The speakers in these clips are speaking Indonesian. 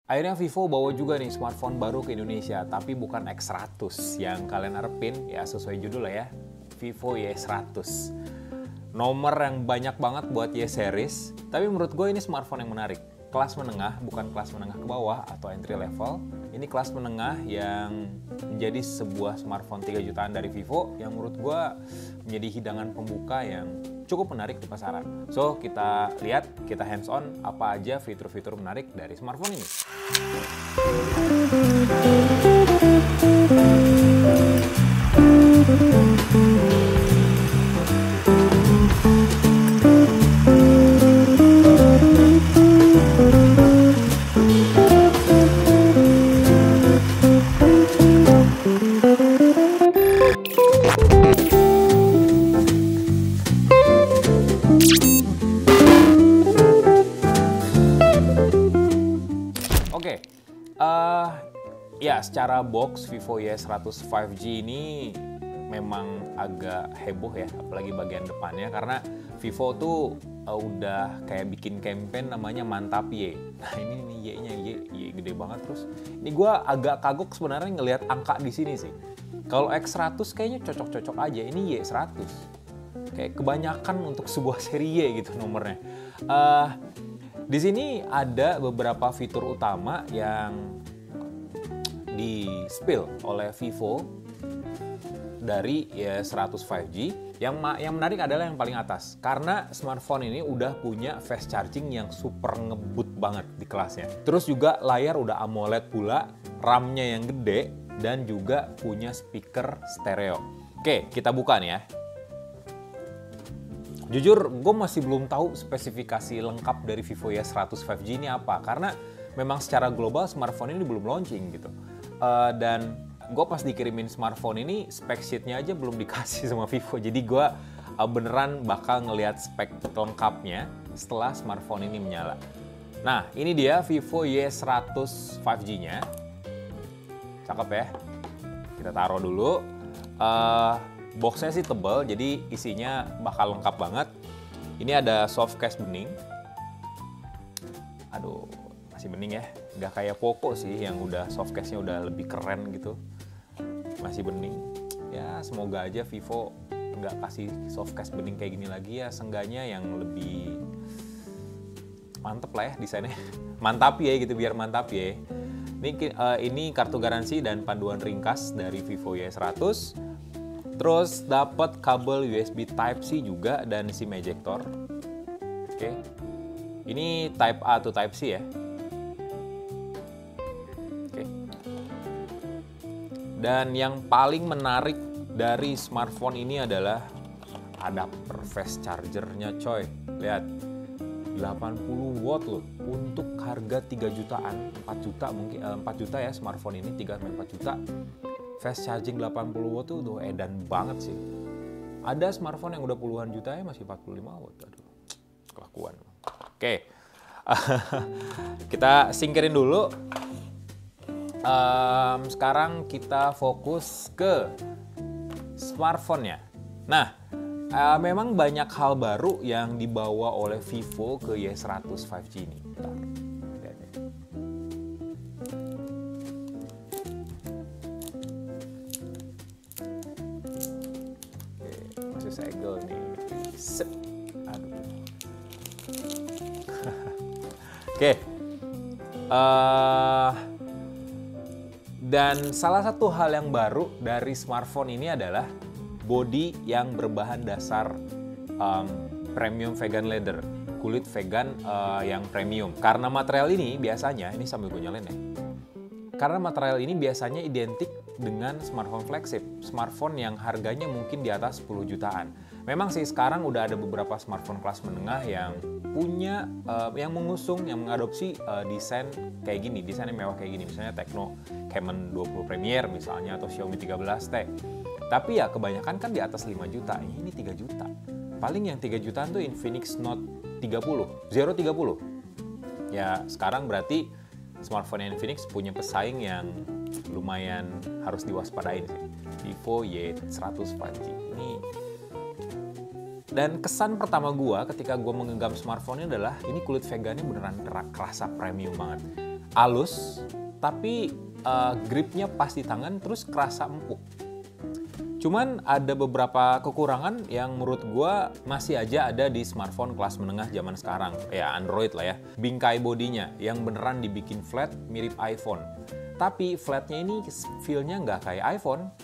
Akhirnya Vivo bawa juga nih smartphone baru ke Indonesia, tapi bukan X100 yang kalian harapin, ya sesuai judul lah ya, Vivo Y100. Nomor yang banyak banget buat Y series, tapi menurut gue ini smartphone yang menarik. Kelas menengah, bukan kelas menengah ke bawah atau entry level. Ini kelas menengah yang menjadi sebuah smartphone 3 jutaan dari Vivo yang menurut gue menjadi hidangan pembuka yang cukup menarik di pasaran. So, kita lihat, kita hands on apa aja fitur-fitur menarik dari smartphone ini. Oke, ya secara box Vivo Y100 5G ini memang agak heboh ya, apalagi bagian depannya karena Vivo tuh udah kayak bikin campaign namanya Mantap Y. Nah ini nih Y-nya, Y gede banget terus. Ini gue agak kagok sebenarnya ngelihat angka di sini sih. Kalau X100 kayaknya cocok-cocok aja, ini Y100. Kayak kebanyakan untuk sebuah seri Y gitu nomornya. Di sini ada beberapa fitur utama yang di-spill oleh Vivo dari Y100 5G. Yang menarik adalah yang paling atas, karena smartphone ini udah punya fast charging yang super ngebut banget di kelasnya. Terus juga layar udah AMOLED pula, RAM-nya yang gede, dan juga punya speaker stereo. Oke, kita buka nih ya. Jujur, gue masih belum tahu spesifikasi lengkap dari Vivo Y100 5G ini apa. Karena memang secara global smartphone ini belum launching gitu. Dan gue pas dikirimin smartphone ini, spek sheet-nya aja belum dikasih sama Vivo. Jadi gue beneran bakal ngelihat spek lengkapnya setelah smartphone ini menyala. Nah, ini dia Vivo Y100 5G-nya. Cakep ya. Kita taruh dulu. Boxnya sih tebal, jadi isinya bakal lengkap banget. Ini ada soft case bening. Aduh, masih bening ya. Nggak kayak Poco sih, yang udah soft case-nya udah lebih keren gitu. Masih bening. Ya, semoga aja Vivo nggak kasih soft case bening kayak gini lagi ya. Seenggaknya yang lebih mantep lah ya desainnya. Mantap ya gitu, biar mantap ya. Ini kartu garansi dan panduan ringkas dari Vivo Y100. Terus dapat kabel USB Type-C juga dan SIM ejector. Oke. Ini Type A to Type C ya. Oke. Dan yang paling menarik dari smartphone ini adalah adapter fast charger-nya coy. Lihat. 80 watt loh. Untuk harga 3 jutaan, 4 juta mungkin 4 juta ya smartphone ini, 3-4 juta. Fast charging 80 watt tuh udah edan banget sih. Ada smartphone yang udah puluhan juta ya masih 45 watt. Aduh, kelakuan. Oke, kita singkirin dulu. Sekarang kita fokus ke smartphone-nya. Nah, memang banyak hal baru yang dibawa oleh Vivo ke Y100 5G ini. Bentar. Segel nih. Aduh. Oke. Dan salah satu hal yang baru dari smartphone ini adalah bodi yang berbahan dasar premium vegan leather, kulit vegan yang premium. Karena material ini biasanya, ini sambil gue nyalain ya. Karena material ini biasanya identik dengan smartphone flagship, smartphone yang harganya mungkin di atas 10 jutaan. Memang sih sekarang udah ada beberapa smartphone kelas menengah yang punya, yang mengusung, yang mengadopsi desain kayak gini, desainnya mewah kayak gini. Misalnya Tecno Camon 20 Premier misalnya, atau Xiaomi 13T. Tapi ya kebanyakan kan di atas 5 juta, ini 3 juta. Paling yang 3 jutaan tuh Infinix Note 30, Zero 30. Ya sekarang berarti smartphone Infinix punya pesaing yang lumayan harus diwaspadain sih. Vivo Y100 5G ini. Dan kesan pertama gua ketika gua menggenggam smartphone ini adalah ini kulit vegannya beneran kerasa premium banget. halus, tapi gripnya pas di tangan terus kerasa empuk. Cuman ada beberapa kekurangan yang menurut gue masih aja ada di smartphone kelas menengah zaman sekarang. Ya Android lah ya. Bingkai bodinya yang beneran dibikin flat mirip iPhone. Tapi flatnya ini feel-nya nggak kayak iPhone.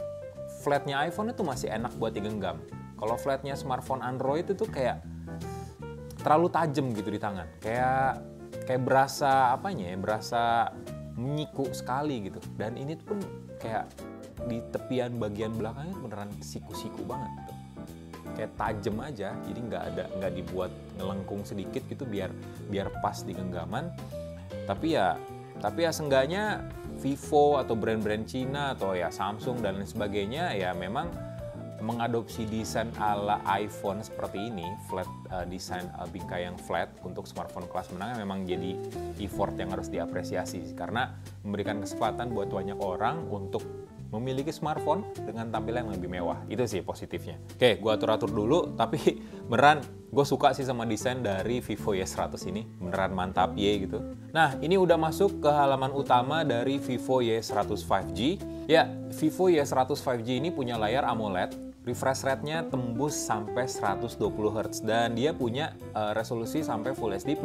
Flatnya iPhone itu masih enak buat digenggam. Kalau flatnya smartphone Android itu kayak terlalu tajam gitu di tangan. Kayak berasa apanya ya, berasa menyiku sekali gitu. Dan ini pun kayak di tepian bagian belakangnya beneran siku-siku banget gitu. Kayak tajam aja, jadi nggak dibuat ngelengkung sedikit gitu biar pas di genggaman. Tapi ya seenggaknya Vivo atau brand-brand Cina atau ya Samsung dan lain sebagainya ya memang mengadopsi desain ala iPhone seperti ini, flat desain bingkai yang flat untuk smartphone kelas menengah memang jadi effort yang harus diapresiasi karena memberikan kesempatan buat banyak orang untuk memiliki smartphone dengan tampilan yang lebih mewah. Itu sih positifnya. Oke, gue atur-atur dulu, tapi beneran gue suka sih sama desain dari Vivo Y100 ini. Beneran mantap ye gitu. Nah, ini udah masuk ke halaman utama dari Vivo Y100 5G. Ya, Vivo Y100 5G ini punya layar AMOLED. Refresh rate-nya tembus sampai 120 Hz dan dia punya resolusi sampai Full HD+.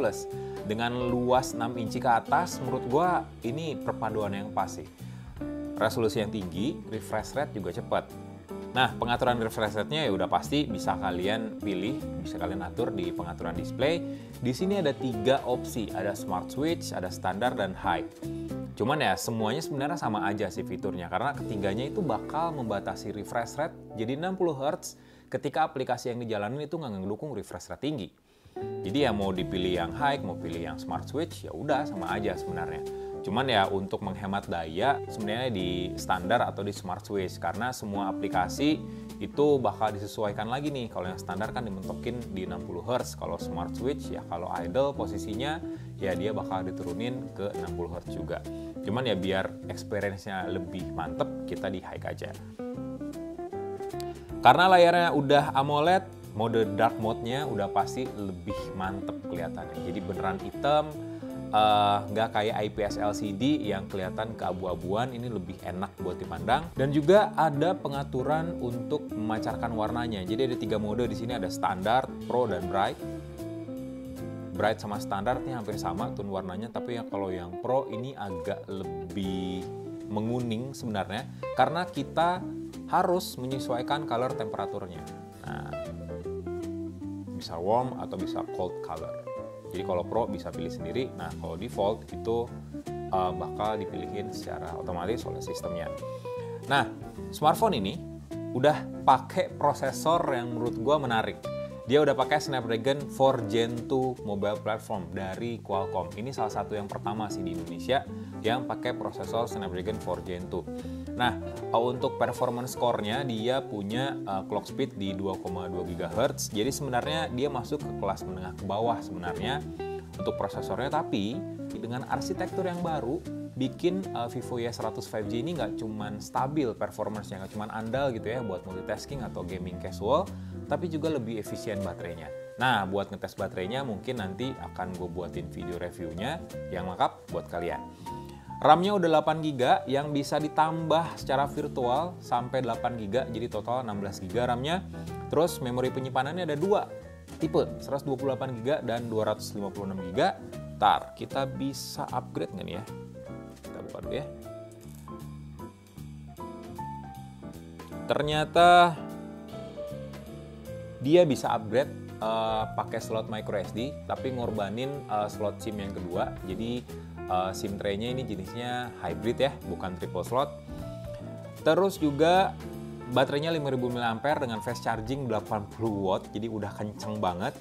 Dengan luas 6 inci ke atas, menurut gue ini perpaduan yang pas sih. Resolusi yang tinggi, refresh rate juga cepat. Nah, pengaturan refresh rate-nya ya udah pasti bisa kalian pilih, bisa kalian atur di pengaturan display. Di sini ada 3 opsi, ada Smart Switch, ada standar dan high. Cuman ya semuanya sebenarnya sama aja sih fiturnya karena ketiganya itu bakal membatasi refresh rate jadi 60 Hz ketika aplikasi yang dijalanin itu nggak ngedukung refresh rate tinggi. Jadi ya mau dipilih yang high, mau pilih yang Smart Switch, ya udah sama aja sebenarnya. Cuman ya untuk menghemat daya sebenarnya di standar atau di Smart Switch karena semua aplikasi itu bakal disesuaikan lagi nih. Kalau yang standar kan dimentokin di 60 Hz, kalau Smart Switch ya kalau idle posisinya ya dia bakal diturunin ke 60 Hz juga. Cuman ya biar experience-nya lebih mantep kita di high aja. Karena layarnya udah AMOLED, mode dark mode-nya udah pasti lebih mantep kelihatannya. Jadi beneran hitam, nggak kayak IPS LCD yang kelihatan keabu-abuan, ini lebih enak buat dipandang. Dan juga ada pengaturan untuk memancarkan warnanya. Jadi ada 3 mode di sini, ada standar, pro, dan bright. Bright sama standar ini hampir sama tone warnanya, tapi kalau yang pro ini agak lebih menguning sebenarnya karena kita harus menyesuaikan color temperaturnya. Nah, bisa warm atau bisa cold color. Jadi kalau Pro bisa pilih sendiri, nah kalau default itu bakal dipilihin secara otomatis oleh sistemnya. Nah, smartphone ini udah pakai prosesor yang menurut gua menarik. Dia udah pakai Snapdragon 4 Gen 2 mobile platform dari Qualcomm. Ini salah satu yang pertama sih di Indonesia yang pakai prosesor Snapdragon 4 Gen 2. Nah, untuk performance score-nya dia punya clock speed di 2,2 GHz. Jadi sebenarnya dia masuk ke kelas menengah ke bawah sebenarnya untuk prosesornya. Tapi dengan arsitektur yang baru, bikin Vivo Y100 5G ini nggak cuman stabil performance-nya, nggak cuman andal gitu ya buat multitasking atau gaming casual, tapi juga lebih efisien baterainya. Nah, buat ngetes baterainya mungkin nanti akan gue buatin video reviewnya yang lengkap buat kalian. RAM-nya udah 8GB yang bisa ditambah secara virtual sampai 8GB, jadi total 16GB RAM-nya. Terus memori penyimpanannya ada 2 tipe, 128GB dan 256GB. Ntar, kita bisa upgrade nggak nih ya? Kita buka dulu ya. Ternyata dia bisa upgrade pakai slot micro SD, tapi ngorbanin slot SIM yang kedua. Jadi SIM tray-nya ini jenisnya hybrid ya, bukan triple slot. Terus juga baterainya 5000 mAh dengan fast charging 80W, jadi udah kenceng banget.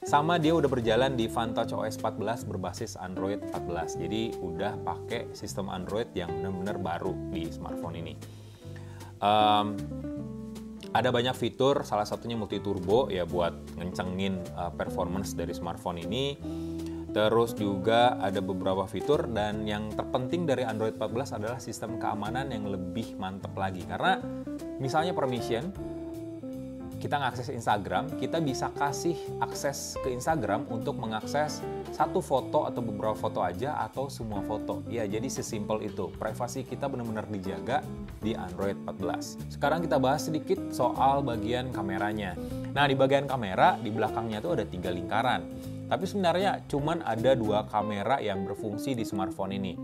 Sama dia udah berjalan di Vantage OS 14 berbasis Android 14. Jadi udah pakai sistem Android yang benar-benar baru di smartphone ini. Ada banyak fitur, salah satunya multi turbo ya buat ngencengin performance dari smartphone ini. Terus juga ada beberapa fitur dan yang terpenting dari Android 14 adalah sistem keamanan yang lebih mantap lagi. Karena misalnya permission, kita ngakses Instagram, kita bisa kasih akses ke Instagram untuk mengakses satu foto atau beberapa foto aja atau semua foto. Ya, jadi sesimpel itu. Privasi kita benar-benar dijaga di Android 14. Sekarang kita bahas sedikit soal bagian kameranya. Nah, di bagian kamera, di belakangnya tuh ada 3 lingkaran. Tapi sebenarnya cuman ada 2 kamera yang berfungsi di smartphone ini.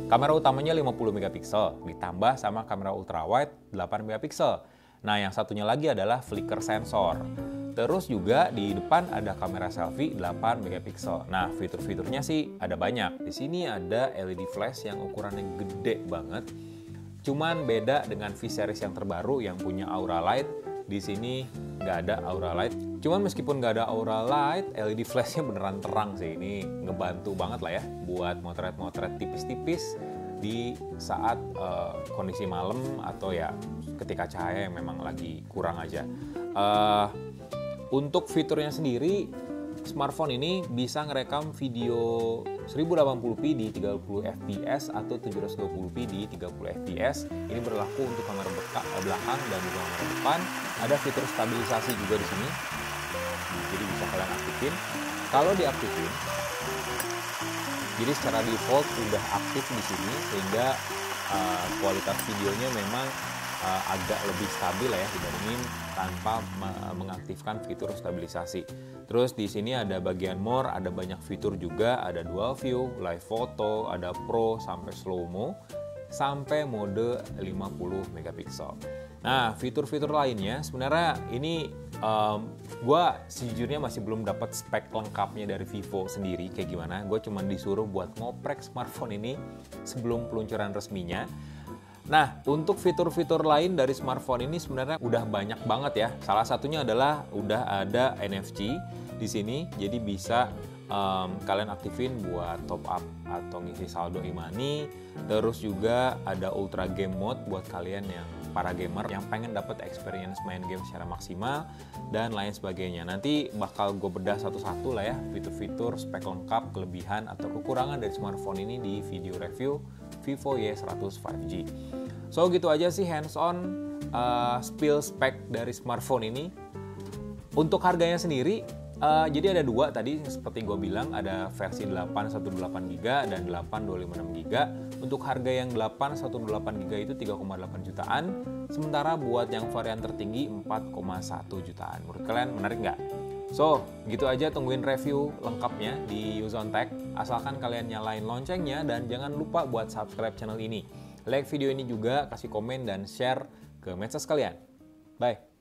Kamera utamanya 50 megapiksel, ditambah sama kamera ultrawide 8 megapiksel. Nah, yang satunya lagi adalah flicker sensor. Terus juga di depan ada kamera selfie 8 megapiksel. Nah, fitur-fiturnya sih ada banyak. Di sini ada LED flash yang ukurannya gede banget. Cuman beda dengan V-series yang terbaru yang punya Aura Light. Di sini nggak ada Aura Light. Cuman meskipun nggak ada Aura Light, LED flashnya beneran terang sih. Ini ngebantu banget lah ya buat motret-motret tipis-tipis di saat kondisi malam atau ya ketika cahaya yang memang lagi kurang aja. Untuk fiturnya sendiri, smartphone ini bisa ngerekam video 1080p di 30 fps atau 720p di 30 fps. Ini berlaku untuk kamera belakang dan juga kamera depan. Ada fitur stabilisasi juga di sini. Jadi bisa kalian aktifin. Kalau diaktifin, jadi secara default udah aktif di sini sehingga kualitas videonya memang agak lebih stabil ya dibandingin tanpa mengaktifkan fitur stabilisasi. Terus di sini ada bagian more, ada banyak fitur juga, ada dual view, live photo, ada pro sampai slow mo, sampai mode 50 megapiksel. Nah, fitur-fitur lainnya sebenarnya ini gue sejujurnya masih belum dapat spek lengkapnya dari Vivo sendiri kayak gimana. Gue cuma disuruh buat ngoprek smartphone ini sebelum peluncuran resminya. Nah, untuk fitur-fitur lain dari smartphone ini sebenarnya udah banyak banget ya. Salah satunya adalah udah ada NFC di sini, jadi bisa kalian aktifin buat top up atau ngisi saldo e-money. Terus juga ada Ultra Game Mode buat kalian yang para gamer yang pengen dapat experience main game secara maksimal dan lain sebagainya. Nanti bakal gue bedah satu-satu lah ya fitur-fitur, spek lengkap, kelebihan atau kekurangan dari smartphone ini di video review Vivo Y100 5G. So gitu aja sih hands-on spill spek dari smartphone ini. Untuk harganya sendiri, jadi ada 2 tadi seperti gue bilang, ada versi 818GB dan 825GB. Untuk harga yang 818GB itu 3,8 jutaan, sementara buat yang varian tertinggi 4,1 jutaan. Menurut kalian menarik nggak? So, gitu aja, tungguin review lengkapnya di Yuzon Tech. Asalkan kalian nyalain loncengnya dan jangan lupa buat subscribe channel ini. Like video ini juga, kasih komen dan share ke medsos kalian. Bye!